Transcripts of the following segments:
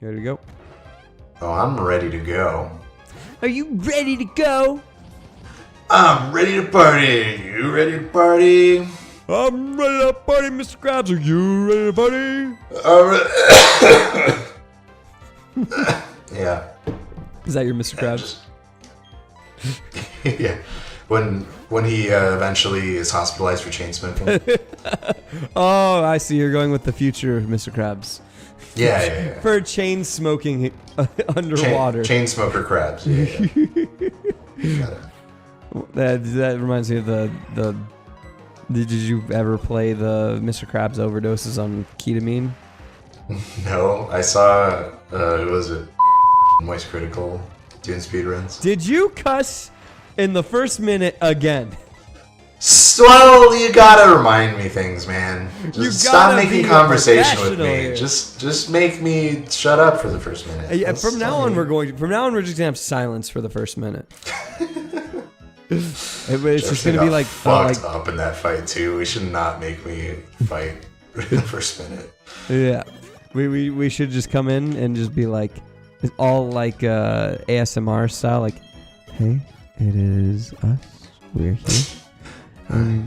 You ready to go? Oh, I'm ready to go. Are you ready to go? I'm ready to party. You ready to party? I'm ready to party, Mr. Krabs. Are you ready to party? Yeah. Is that your Mr. Krabs? Yeah. When he eventually is hospitalized for chain smoking. Oh, I see. You're going with the future Mr. Krabs. Yeah. For chain smoking underwater. Chain smoker crabs. Yeah. Got it. That reminds me of the. Did you ever play the Mr. Krabs overdoses on ketamine? No, I saw. It was a Moist Critical doing speedruns. Did you cuss in the first minute again? Well, you gotta remind me things, man. Just stop making conversation with me. Here. Just make me shut up for the first minute. Yeah, from now on we're just gonna have silence for the first minute. It's just gonna be like fucked up in that fight too. We should not make me fight in the first minute. Yeah, we should just come in and just be like, it's all like ASMR style. Like, hey, it is us. We're here.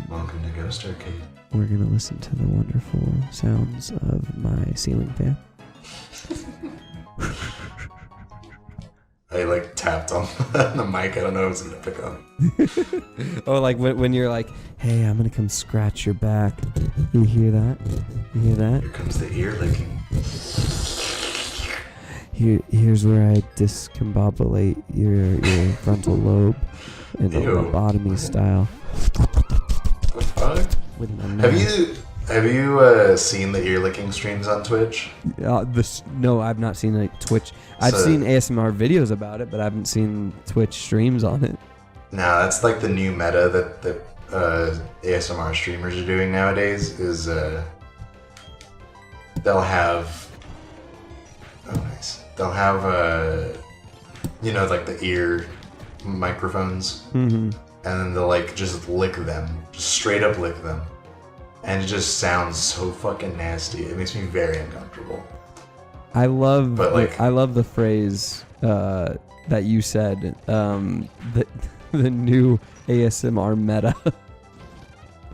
Welcome to Ghost Arcade. We're gonna listen to the wonderful sounds of my ceiling fan. I like tapped on the mic. I don't know if it's gonna pick up. Oh, like when you're like, hey, I'm gonna come scratch your back. You hear that? You hear that? Here comes the ear licking. Here's where I discombobulate your frontal lobe in a lobotomy style. What the fuck? With my mouth. Have you seen the ear licking streams on Twitch? No, I've not seen like Twitch. I've seen ASMR videos about it, but I haven't seen Twitch streams on it. No, that's like the new meta that ASMR streamers are doing nowadays. Is they'll have they'll have like the ear microphones, and then they'll like just lick them, just straight up lick them. And it just sounds so fucking nasty. It makes me very uncomfortable. I love the phrase that you said. The new ASMR meta.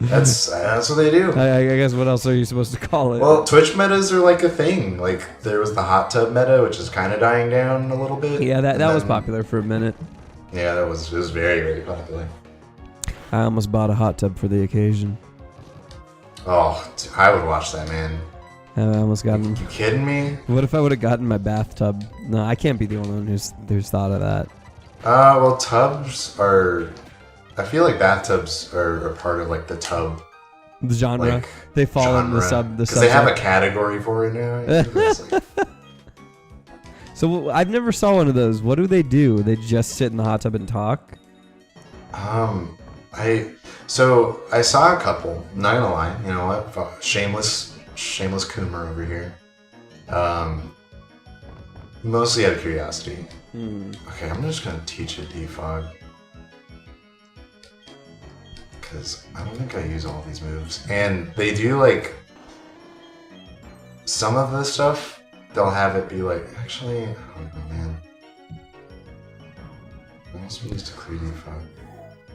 That's what they do. I guess what else are you supposed to call it? Well, Twitch metas are like a thing. Like there was the hot tub meta, which is kind of dying down a little bit. Yeah, that was popular for a minute. Yeah, it was very, very popular. I almost bought a hot tub for the occasion. Oh, I would watch that, man. I almost got. You kidding me? What if I would have gotten my bathtub? No, I can't be the only one who's thought of that. Well, tubs are. I feel like bathtubs are a part of like the tub. The genre. Like, they fall in the sub. Because they have a category for it now. So I've never saw one of those. What do? They just sit in the hot tub and talk? So I saw a couple. Not gonna lie, you know what? Shameless Coomer over here. Mostly out of curiosity. Okay, I'm just gonna teach it defog. Because I don't think I use all these moves. And they do like some of the stuff, they'll have it be like, actually, I don't know, man. What else we use to clear defog?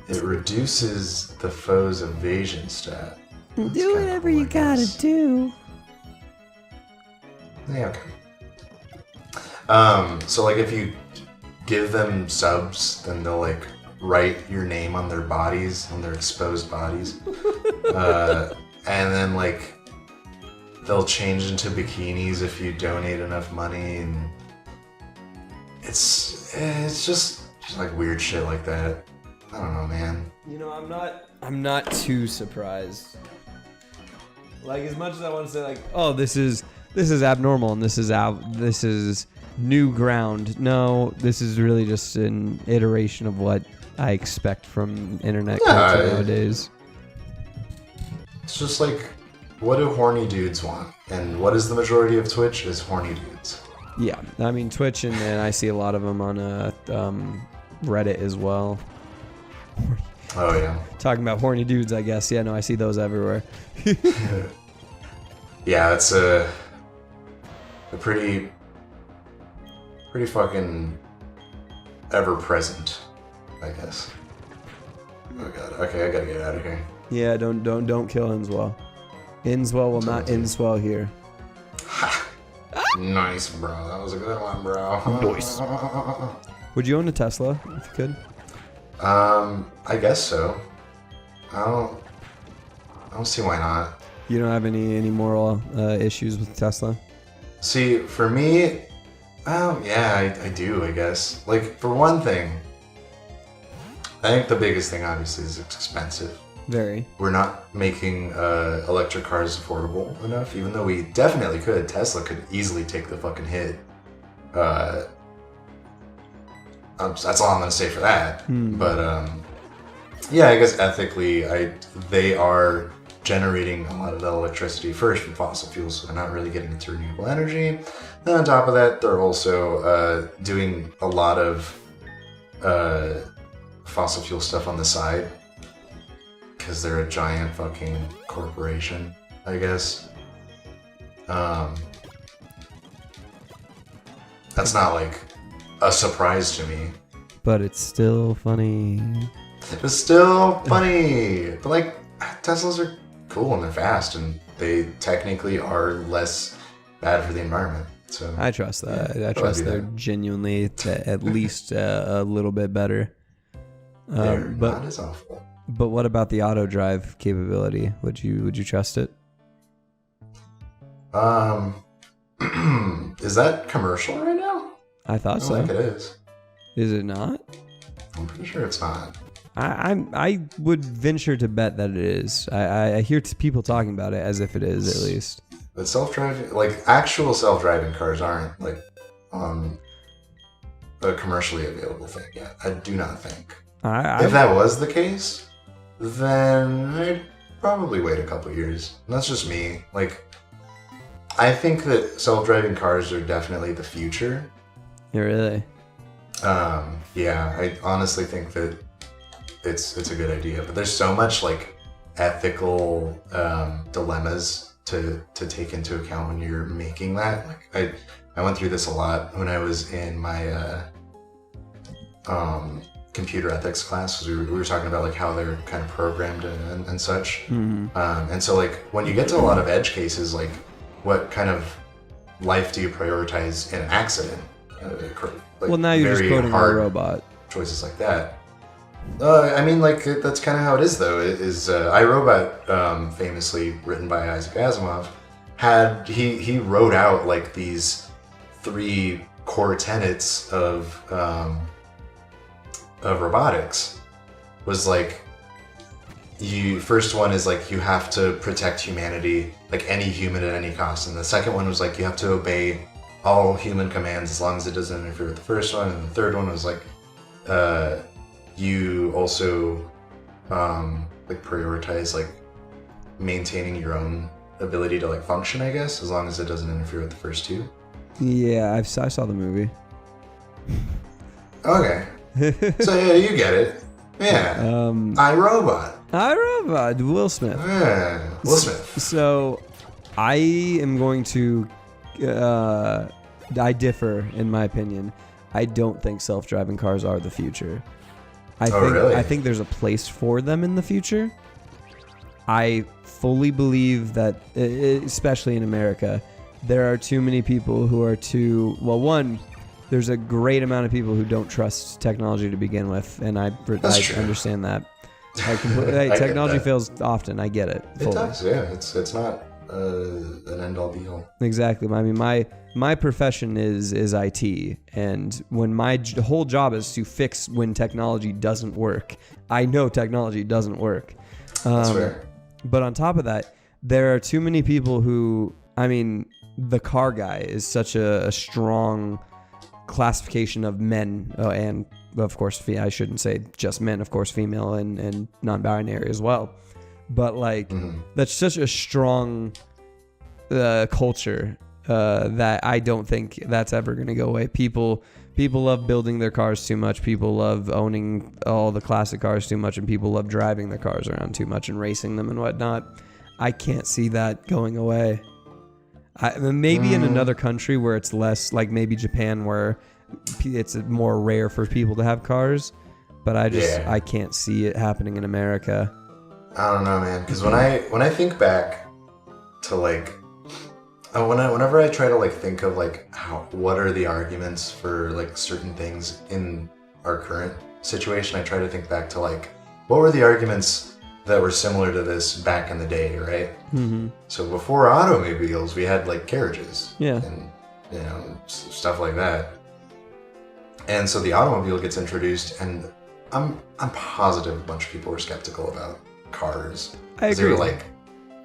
It reduces the foe's evasion stat. Do whatever you gotta do. Yeah, okay. So like if you give them subs, then they'll like write your name on their bodies, on their exposed bodies. And then like they'll change into bikinis if you donate enough money, and it's just like weird shit like that. I don't know, man. You know, I'm not too surprised. Like, as much as I want to say, like, oh, this is abnormal and this is new ground. No, this is really just an iteration of what I expect from internet culture nowadays. It's just like, what do horny dudes want? And what is the majority of Twitch is horny dudes. Yeah, I mean Twitch, and I see a lot of them on Reddit as well. Oh yeah. Talking about horny dudes, I guess. Yeah, no, I see those everywhere. Yeah, it's a pretty pretty fucking ever present, I guess. Oh god. Okay, I gotta get out of here. Yeah, don't kill Inswell. Inswell will not Inswell here. Ha! Nice, bro. That was a good one, bro. Nice. Would you own a Tesla if you could? I guess so. I don't see why not. You don't have any moral issues with Tesla? See, for me, yeah, I do, I guess. Like, for one thing, I think the biggest thing, obviously, is it's expensive. Very. We're not making electric cars affordable enough, even though we definitely could. Tesla could easily take the fucking hit. That's all I'm going to say for that. But, yeah, I guess ethically, they are generating a lot of the electricity first from fossil fuels, so they're not really getting into renewable energy. And on top of that, they're also doing a lot of fossil fuel stuff on the side because they're a giant fucking corporation, I guess. That's not like a surprise to me. But it's still funny. It's still funny. But like, Teslas are cool and they're fast and they technically are less bad for the environment. So I trust that. Yeah, I trust they're genuinely at least a little bit better. They're not as awful. But what about the auto drive capability? Would you trust it? Is that commercial right now? I thought so. I don't think it is. Is it not? I'm pretty sure it's not. I would venture to bet that it is. I hear people talking about it as if it is, at least. But self-driving, like actual self-driving cars aren't like a commercially available thing yet. I do not think. If that was the case, then I'd probably wait a couple years. And that's just me. Like, I think that self-driving cars are definitely the future. Yeah, really? Yeah, I honestly think that it's a good idea, but there's so much like ethical dilemmas to take into account when you're making that. Like I went through this a lot when I was in my computer ethics class, because we were talking about like how they're kind of programmed and such. And so like when you get to a lot of edge cases, like what kind of life do you prioritize in an accident? Like, well, now you're just coding a robot. Choices like that. I mean, like that's kind of how it is, though. iRobot, famously written by Isaac Asimov, he wrote out like these 3 core tenets of robotics. Was like, first one is like you have to protect humanity, like any human at any cost, and the second one was like you have to obey all human commands as long as it doesn't interfere with the first one, and the third one was like you also like prioritize like maintaining your own ability to like function, I guess, as long as it doesn't interfere with the first 2. Yeah, I saw the movie. Okay. So yeah, you get it. Yeah. iRobot, Will Smith. Yeah, Will Smith. So I am going to I differ in my opinion. I don't think self-driving cars are the future. Really? I think there's a place for them in the future. I fully believe that, especially in America, there are too many people who are one, there's a great amount of people who don't trust technology to begin with, and I understand that. Technology fails often. I get it. Fully. It does, yeah. It's not an end-all be-all. Exactly. I mean, my profession is IT, and when my whole job is to fix when technology doesn't work, I know technology doesn't work. That's fair. But on top of that, there are too many people who, I mean, the car guy is such a strong classification of men, and of course, I shouldn't say just men, of course, female and non-binary as well. But like, that's such a strong culture that I don't think that's ever going to go away. People love building their cars too much. People love owning all the classic cars too much, and people love driving their cars around too much and racing them and whatnot. I can't see that going away. Maybe in another country where it's less, like maybe Japan, where it's more rare for people to have cars, but I can't see it happening in America. I don't know, man. Because when I think back to like, whenever I try to like think of like what are the arguments for like certain things in our current situation, I try to think back to like what were the arguments that were similar to this back in the day, right? Mm-hmm. So before automobiles, we had like carriages, and stuff like that. And so the automobile gets introduced, and I'm positive a bunch of people were skeptical about cars. I agree. They were like,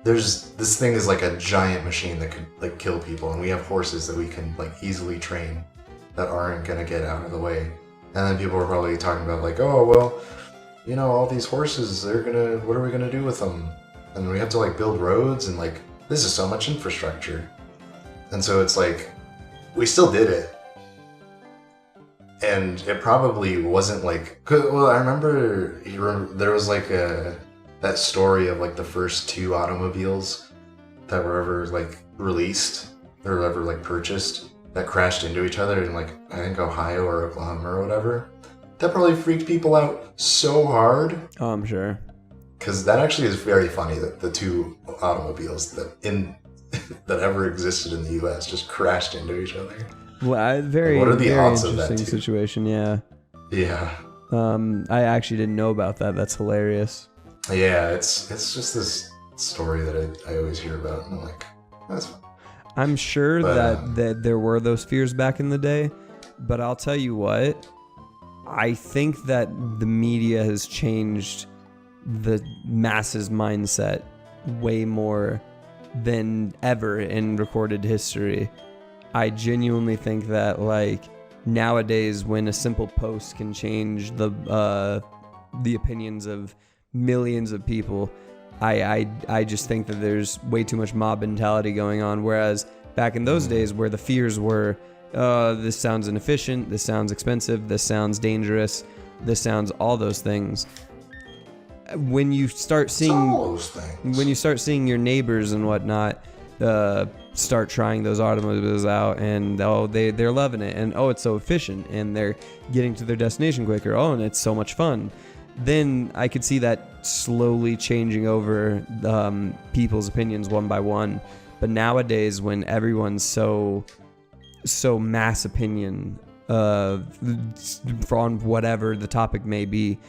this thing is like a giant machine that could like kill people, and we have horses that we can like easily train that aren't gonna get out of the way. And then people were probably talking about like, oh well, all these horses, what are we gonna do with them? And we have to like build roads, and like this is so much infrastructure. And so it's like we still did it. And it probably wasn't like, well, I remember there was like that story of like the first 2 automobiles that were ever like released or ever like purchased that crashed into each other in like, I think Ohio or Oklahoma or whatever. That probably freaked people out so hard. Oh, I'm sure. Because that actually is very funny that the 2 automobiles that ever existed in the U.S. just crashed into each other. Well, what are the odds of that? Interesting situation, yeah. Yeah. I actually didn't know about that. That's hilarious. Yeah, it's just this story that I always hear about, and I'm like, that's fun. I'm sure that there were those fears back in the day, but I'll tell you what, I think that the media has changed the masses' mindset way more than ever in recorded history. I genuinely think that like nowadays, when a simple post can change the opinions of millions of people, I just think that there's way too much mob mentality going on. Whereas back in those days, where the fears were, this sounds inefficient, this sounds expensive, this sounds dangerous, this sounds all those things. When you start seeing your neighbors and whatnot start trying those automobiles out, and they're loving it, and it's so efficient, and they're getting to their destination quicker, and it's so much fun, then I could see that slowly changing over people's opinions one by one. But nowadays, when everyone's so mass opinion on whatever the topic may be,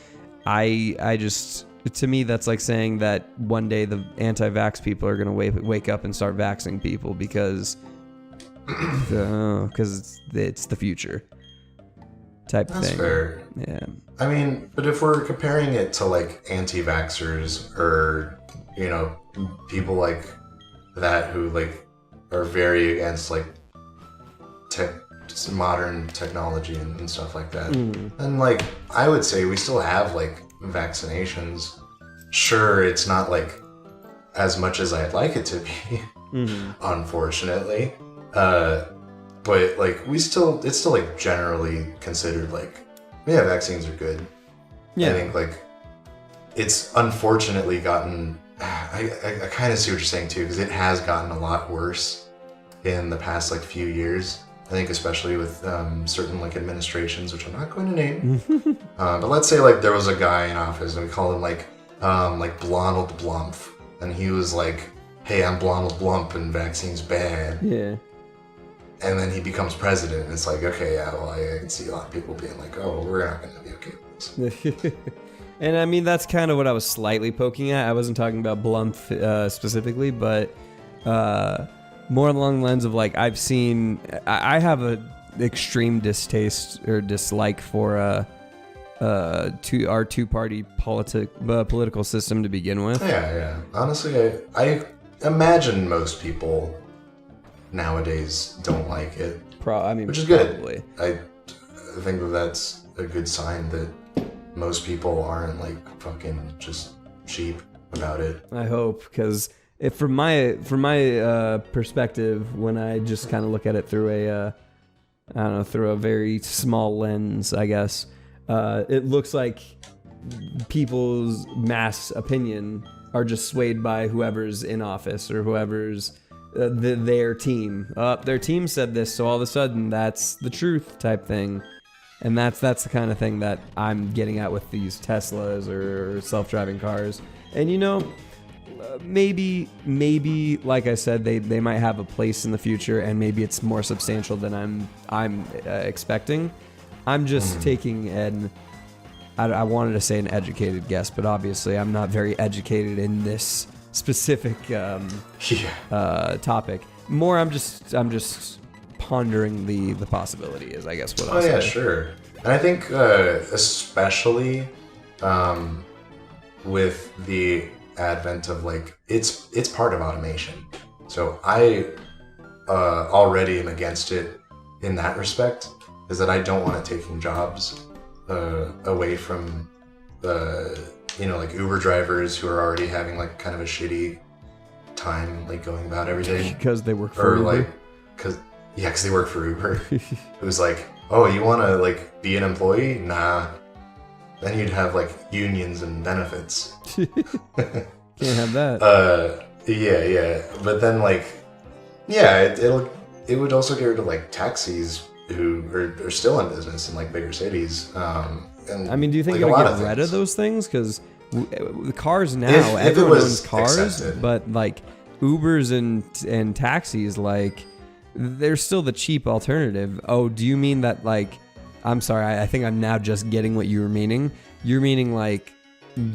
I just, to me, that's like saying that one day the anti-vax people are going to wake up and start vaxing people because it's the future type That's thing. Fair. Yeah. I mean, but if we're comparing it to like anti-vaxxers or, people like that who like are very against like modern technology and stuff like that, and like I would say we still have like vaccinations. Sure, it's not like as much as I'd like it to be, unfortunately. But like it's still like generally considered like, yeah, vaccines are good. Yeah. I think like it's unfortunately gotten, I kind of see what you're saying too, because it has gotten a lot worse in the past like few years. I think especially with certain like administrations, which I'm not going to name. But let's say like there was a guy in office and we call him like Blonald Blumph, and he was like, hey, I'm Blonald Blump and vaccines bad. Yeah. And then he becomes president, and it's like, okay, yeah, well, I can see a lot of people being like, oh, we're not going to be okay with this. And I mean, that's kind of what I was slightly poking at. I wasn't talking about Blumph specifically, but more along the lines of like, I have an extreme distaste or dislike for our two-party political system to begin with. Yeah. Honestly, I imagine most people nowadays don't like it, which is probably good. I think that's a good sign that most people aren't like fucking just cheap about it. I hope, because from my perspective, when I just kind of look at it through a very small lens, I guess, it looks like people's mass opinion are just swayed by whoever's in office or whoever's their team. Their team said this, so all of a sudden that's the truth type thing. And that's the kind of thing that I'm getting at with these Teslas or self-driving cars. And maybe like I said, they might have a place in the future, and maybe it's more substantial than I'm expecting. I'm just taking I wanted to say an educated guess, but obviously I'm not very educated in this specific topic. More, I'm just pondering the possibility is, I guess, what I'm saying. Oh yeah, sure. And I think especially with the advent of like it's part of automation. So I already am against it in that respect. Is that I don't want it taking jobs away from like Uber drivers who are already having like kind of a shitty time like going about every day because they work for Uber. Like because they work for Uber. It was like, oh, you want to like be an employee? Nah. Then you'd have like unions and benefits. Can't have that. Yeah. But then like, it would also get rid of like taxis who are still in business in like bigger cities. And I mean, do you think like, it'll get rid of those things? Because the cars now, everyone owns cars, accepted. But like Ubers and taxis, like they're still the cheap alternative. Oh, do you mean that like? I'm sorry, I think I'm now just getting what you were meaning. You're meaning like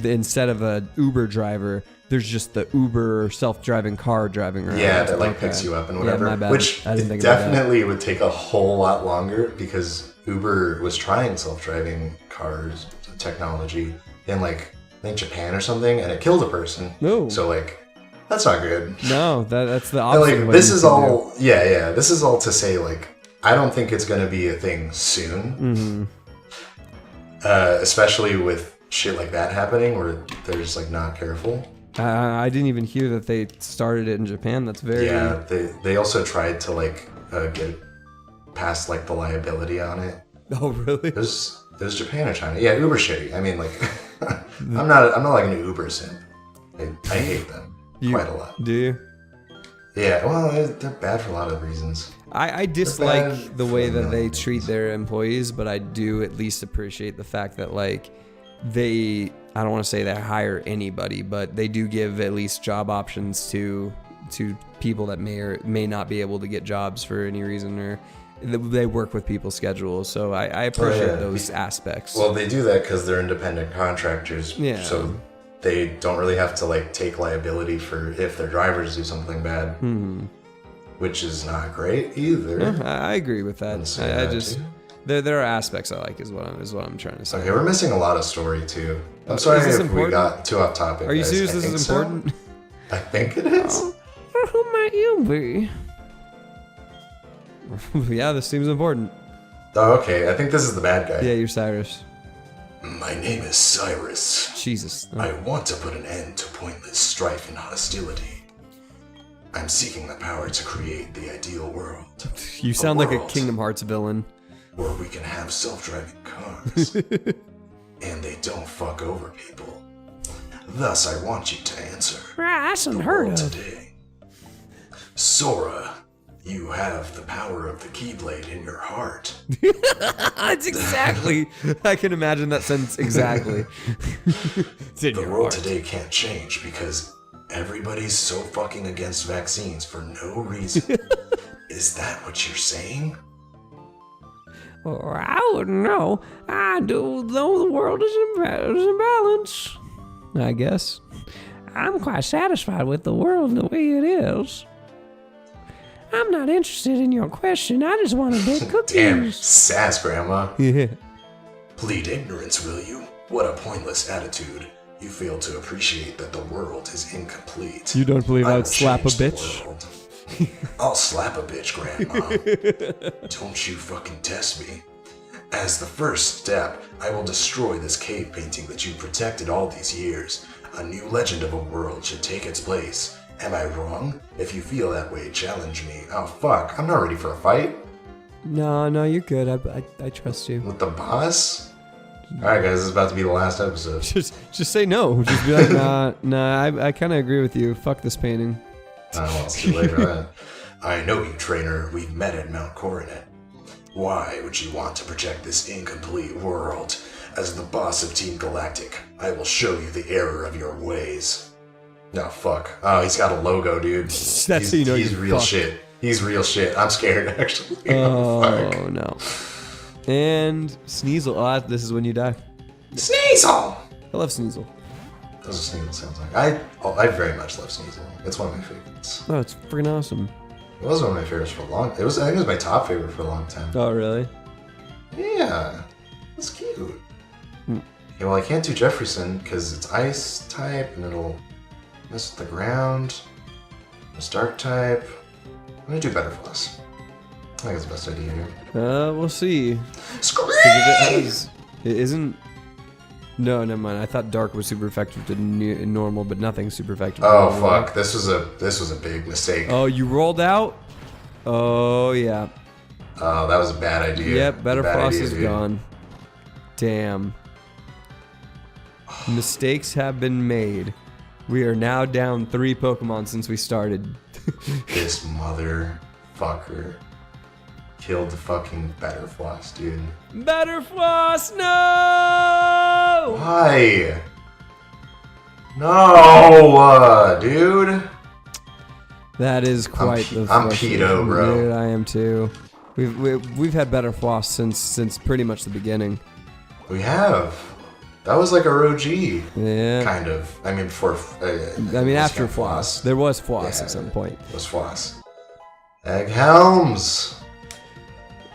instead of a Uber driver, there's just the Uber self-driving car driving around. Yeah, that like picks you up and whatever. Yeah, my bad. Which it definitely would take a whole lot longer because Uber was trying self-driving cars technology in like I think Japan or something, and it killed a person. No. So like that's not good. No, that's the opposite. Like this is all. Yeah. This is all to say like I don't think it's gonna be a thing soon. Especially with shit like that happening where they're just like not careful. I didn't even hear that they started it in Japan. That's very... Yeah, they also tried to like get past like the liability on it. Oh, really? It was Japan or China. Yeah, Uber's shitty. I mean, like, I'm not like an Uber simp. I hate them quite a lot. Do you? Yeah, well, they're bad for a lot of reasons. I dislike the way that they treat their employees, but I do at least appreciate the fact that like I don't want to say they hire anybody, but they do give at least job options to people that may or may not be able to get jobs for any reason, or they work with people's schedules. So I appreciate those aspects. Well, they do that because they're independent contractors. Yeah. So they don't really have to like take liability for if their drivers do something bad, which is not great either. Yeah, I agree with that. I just there are aspects I like is what I'm trying to say. Okay, we're missing a lot of story too. I'm sorry if we got too off topic. Are you serious? This is important? So. I think it is. Who might you be? Yeah, this seems important. Oh, okay. I think this is the bad guy. Yeah, you're Cyrus. My name is Cyrus. Jesus. Oh. I want to put an end to pointless strife and hostility. I'm seeking the power to create the ideal world. You sound like a Kingdom Hearts villain. Where we can have self-driving cars. And they don't fuck over people. Thus, I want you to answer. That's unheard of. Today. Sora, you have the power of the Keyblade in your heart. That's exactly. I can imagine that sentence exactly. It's in the your world heart. Today can't change because everybody's so fucking against vaccines for no reason. Is that what you're saying? Well, I wouldn't know. I do know the world is in balance. I guess. I'm quite satisfied with the world the way it is. I'm not interested in your question. I just want to bake cookies. Damn, sass, Grandma. Yeah. Plead ignorance, will you? What a pointless attitude. You fail to appreciate that the world is incomplete. You don't believe I'd slap a bitch? I'll slap a bitch, Grandma. Don't you fucking test me. As the first step, I will destroy this cave painting that you protected all these years. A new legend of a world should take its place. Am I wrong? If you feel that way, challenge me. Oh fuck, I'm not ready for a fight. No, you're good. I trust you. With the boss? Alright guys, this is about to be the last episode. Just say no. Just be like, nah, I kind of agree with you. Fuck this painting. Oh, well, it's too late for that. I know you, trainer. We've met at Mount Coronet. Why would you want to protect this incomplete world? As the boss of Team Galactic, I will show you the error of your ways. No, fuck. Oh, he's got a logo, dude. That's how you know he's real fucked. shit. He's real shit. I'm scared, actually. Oh, Fuck. no. And Sneasel. Oh, this is when you die. Sneasel! I love Sneasel. That's what Sneasel sounds like. I very much love Sneasel. It's one of my favorites. Oh, it's freaking awesome. It was one of my favorites for a long. I think it was my top favorite for a long time. Oh, really? Yeah, it's cute. Hmm. Yeah, well, I can't do Jefferson because it's ice type and it'll mess with the ground. It's dark type. I'm gonna do better for us. I think it's the best idea here. We'll see. Scream! It isn't. No, never mind. I thought dark was super effective to normal, but nothing's super effective. Oh to fuck! This was a big mistake. Oh, you rolled out? Oh yeah. Oh, that was a bad idea. Yep, Better Bad Floss idea, is dude. gone. Damn. Mistakes have been made. We are now down 3 Pokemon since we started. This motherfucker killed the fucking Better Floss, dude. Better Floss, no! Why? No, dude. That is quite the. I'm pedo, bro. Dude, I am too. We've had Better Floss since pretty much the beginning. We have. That was like a OG. Yeah. Kind of. I mean, before. I mean, after Floss, there was Floss at some point. It was Floss. Egg Helms.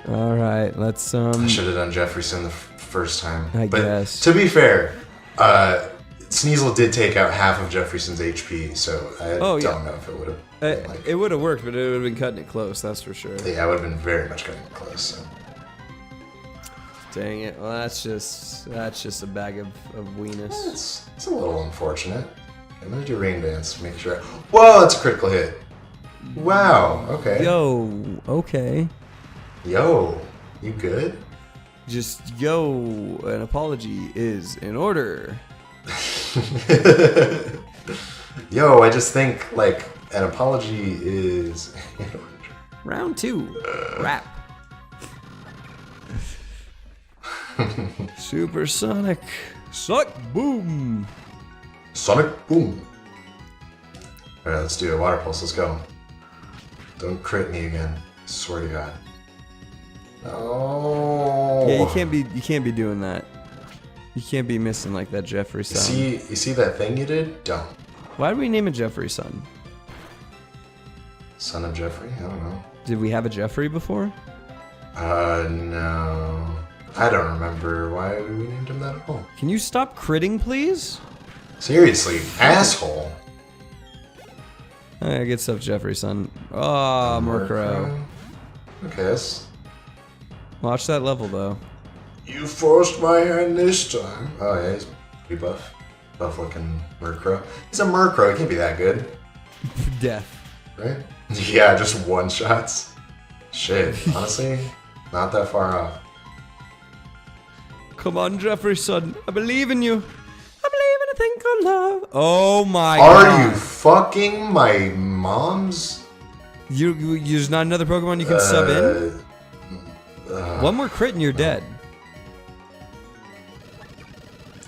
All right, let's I should have done Jefferson the first time. I but guess. To be fair, Sneasel did take out half of Jefferson's HP, so I don't know if it would have. It would have worked, but it would have been cutting it close. That's for sure. Yeah, I would have been very much cutting it close. So. Dang it! Well, that's just a bag of weenus. It's a little unfortunate. I'm gonna do Rain Dance. Make sure. Whoa, that's a critical hit. Wow. Okay. Yo, okay. Yo, you good? Just yo. An apology is in order. Yo, I just think like an apology is. Round 2. Rap. Supersonic. Suck boom. Sonic boom. All right, let's do it. Water pulse. Let's go. Don't crit me again. Swear to God. Oh. Yeah, you can't be doing that. You can't be missing like that Jeffrey son. You see that thing you did? Don't. Why did we name it Jeffrey son? Son of Jeffrey? I don't know. Did we have a Jeffrey before? No. I don't remember why we named him that at all. Can you stop critting, please? Seriously, asshole. I get stuff, Jeffrey son. Oh, Murkrow. Okay, that's... Watch that level though. You forced my hand this time. Oh yeah, he's pretty buff. Buff looking Murkrow. He's a Murkrow, he can't be that good. Death. Right? Yeah, just one shots. Shit, honestly, not that far off. Come on, Jeffrey son. I believe in you. I believe in a thing called love. Oh my god. Are you fucking my mom's? There's not another Pokemon you can sub in? One more crit and you're dead.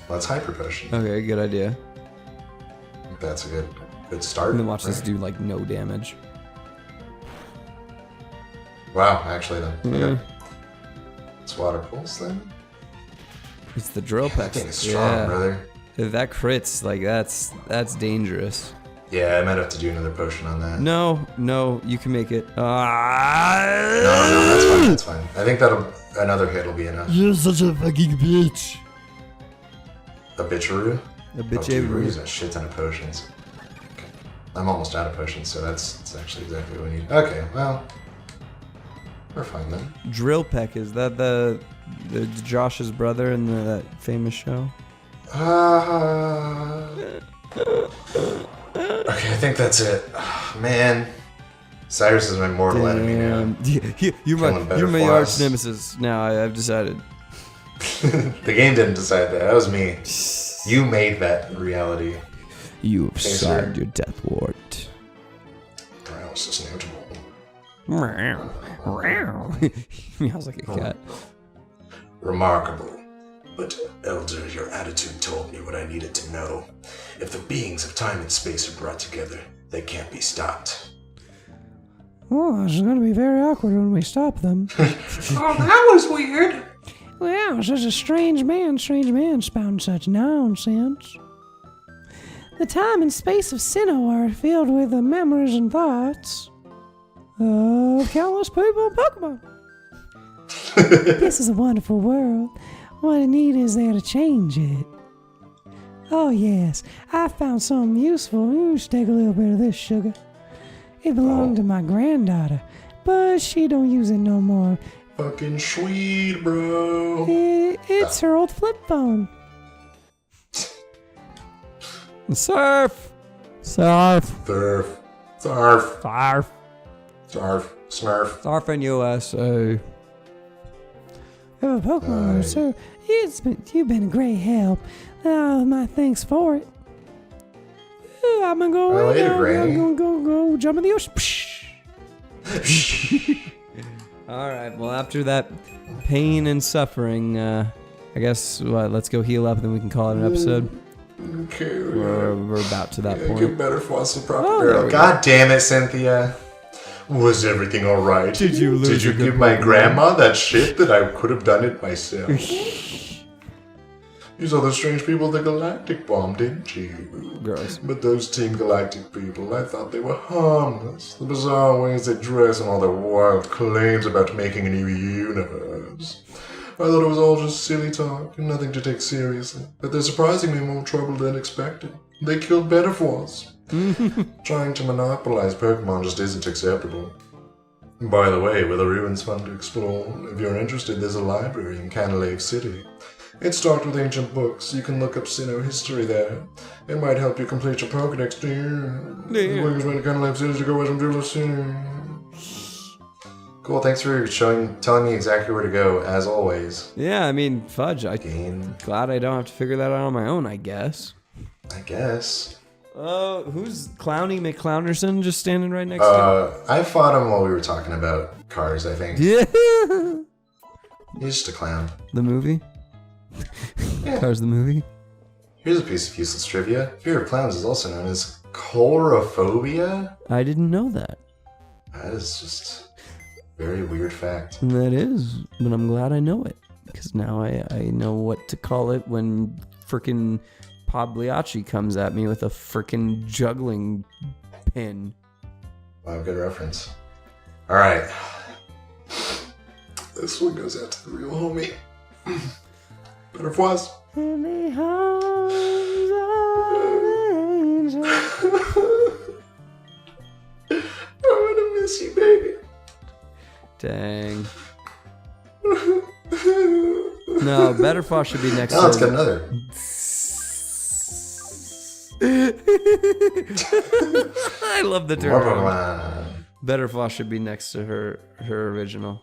That's Hyper Potion. Okay, good idea. That's a good start. And then watch this right? do like no damage. Wow, actually then. Yeah. Okay. It's Water Pulse then? It's the drill That peck. thing is strong, brother. If that crits, like that's dangerous. Yeah, I might have to do another potion on that. No, you can make it. No, that's fine. I think another hit will be enough. You're such a fucking bitch. A bitcharoo? A bitch dude, we're using a shit ton of potions. Okay. I'm almost out of potions, so that's actually exactly what we need. Okay, well, we're fine then. Drill peck, is that the Josh's brother in that famous show? Okay, I think that's it. Oh, man, Cyrus is my mortal enemy now. You're Killing Better my Floss. arch nemesis. Now I've decided. The game didn't decide that. That was me. You made that reality. You have Thanks, signed sir. your death warrant. else is notable. He meows like a cat. Remarkable. But, Elder, your attitude told me what I needed to know. If the beings of time and space are brought together, they can't be stopped. Oh, this is going to be very awkward when we stop them. Oh, that was weird. Well, such a strange man spouting such nonsense. The time and space of Sinnoh are filled with the memories and thoughts of countless people and Pokemon. This is a wonderful world. What I need is there to change it. Oh yes, I found something useful. You should take a little bit of this sugar. It belonged to my granddaughter, but she don't use it no more. Fucking sweet, bro. It's her old flip phone. Surf. Surf. Snarf. Surfing USA. I have a Pokemon, sir. You've been a great help. My thanks for it. I'm gonna go away later, now. Granny. I'm gonna go jump in the ocean. All right. Well, after that pain and suffering, I guess let's go heal up, and then we can call it an episode. Okay. We're about to that Get point. better for some proper Oh, barrel. there we God damn it, Cynthia. Was everything alright? Did you lose Did you a good give my Pokemon? grandma that shit that I could have done it myself? You saw the strange people at the Galactic Bomb, didn't you? Gross. But those Team Galactic people, I thought they were harmless. The bizarre ways they dress and all their wild claims about making a new universe. I thought it was all just silly talk and nothing to take seriously. But they're surprisingly more trouble than expected. They killed Betterforce. Trying to monopolize Pokemon just isn't acceptable. By the way, were the ruins fun to explore? If you're interested, there's a library in Canalave City. It's stocked with ancient books. You can look up Sinnoh history there. It might help you complete your Pokedex, dear. The way to Canalave City to go away from Jewel City. Cool, thanks for telling me exactly where to go, as always. Yeah, I mean, fudge. Game. Glad I don't have to figure that out on my own, I guess. I guess. Who's Clowny McClownerson just standing right next to I fought him while we were talking about cars, I think. you? Yeah. He's just a clown. The movie? Cars the movie? Here's a piece of useless trivia. Fear of clowns is also known as chorophobia. I didn't know that. That is just a very weird fact. That is, but I'm glad I know it. Because now I know what to call it when frickin' Pagliacci comes at me with a frickin' juggling pin. Wow, good reference. Alright. This one goes out to the real homie. Better Foz. In the arms of an angel. I'm gonna miss you, baby. Dang. No, Betterfoss should be next Now let's to... get another. I love the More turn. Pokemon. Betterfoss should be next to her original.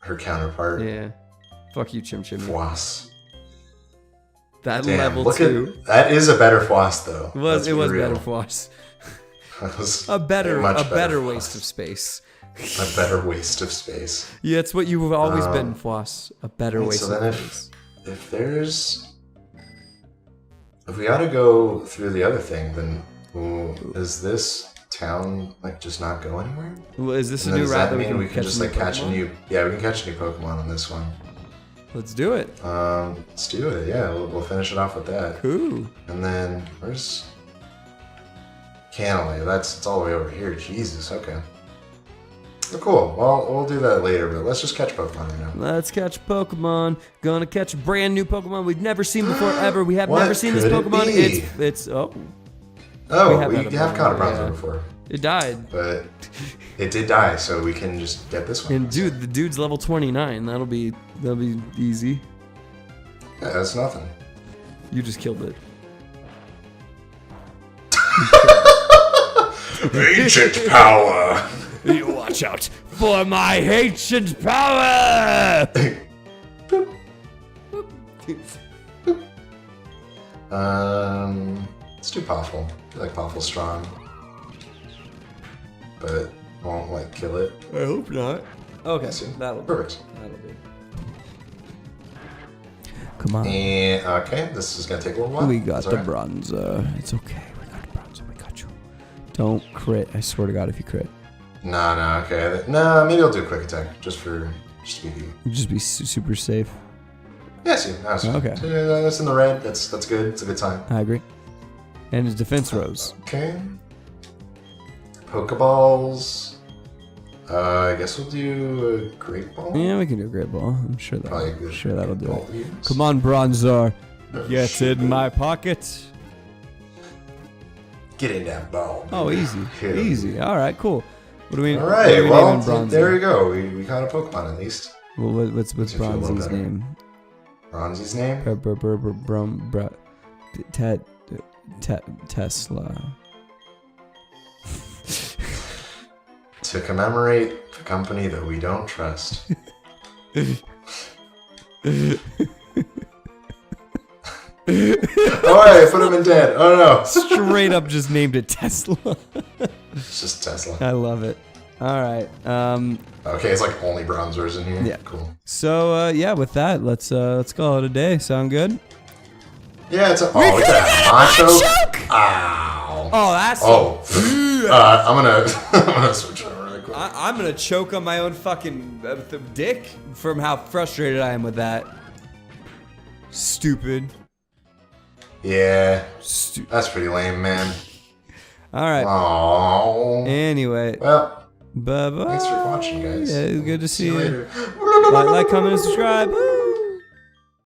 Her counterpart. Yeah. Fuck you, Chim Chimney. Foss. That Damn, level look 2. at that is a better Foss though. It was real. Betterfoss. That was A better Foss. waste of space. A better waste of space. Yeah, it's what you've always been, Foss. A better waste So of then space. if we ought to go through the other thing, then is this town like just not go anywhere? Well, is this a And then new does route that that we mean can we can catch just a like new catch a Pokemon? new? Yeah, we can catch a new Pokemon on this one. Let's do it. Let's do it. Yeah, we'll finish it off with that. Cool. And then where's Canalave? It's all the way over here. Jesus. Okay. Oh, cool. Well, we'll do that later, but let's just catch Pokemon right now. Let's catch Pokemon. Gonna catch a brand new Pokemon we've never seen before ever. We have What never seen this could it Pokemon. be? It's Oh, We we have have caught a Bronzor, Bronzor yeah. before, it died. but it did die, so we can just get this one. And dude, the dude's level 29. That'll be easy. Yeah, that's nothing. You just killed it. Ancient power. You watch out for my ancient power. Let's do Poffle. I feel like Poffle's strong. but won't like kill it. I hope not. Okay, Yes, that'll do. Perfect. That'll do. Come on. And okay, this is gonna take a little while. We got It's the alright. bronzer. It's okay. We got the bronzer. We got you. Don't crit. I swear to God, if you crit, No, okay. No, maybe I'll do a quick attack just to be. just be super safe. Yeah, see, that's Okay. That's in the red. That's good. It's a good time. I agree. And his defense rose. Okay. Pokeballs. I guess we'll do a Great Ball. Yeah, we can do a great ball. I'm sure Probably a that. good Sure that'll do ball it. to use. Come on, bronzer. Oh, Get shit. in my pocket. Get in that ball. Oh, baby. easy, Hit him. easy. All right, cool. What do we? All what right, do we well, name Bronzy? there we go. We caught a Pokemon at least. Well, what's Makes you feel a little Bronzy's better. name? Bronzy's name? Tesla. To commemorate the company that we don't trust. Oh, I put him in dead. Oh no. Straight up just named it Tesla. It's just Tesla. I love it. All right. Okay, it's like only bronzers in here. Yeah. Cool. So yeah, with that, let's call it a day. Sound good? Yeah, it's a. Oh, look at that. Macho. Choke! Ow. Oh, that's. Oh. I'm gonna switch over really quick. I'm gonna choke on my own fucking dick from how frustrated I am with that. Stupid. Yeah. That's pretty lame, man. All right. Oh. Anyway, Well, bye bye. thanks for watching, guys. Yeah, it's good to see you. later. Like, comment, and subscribe.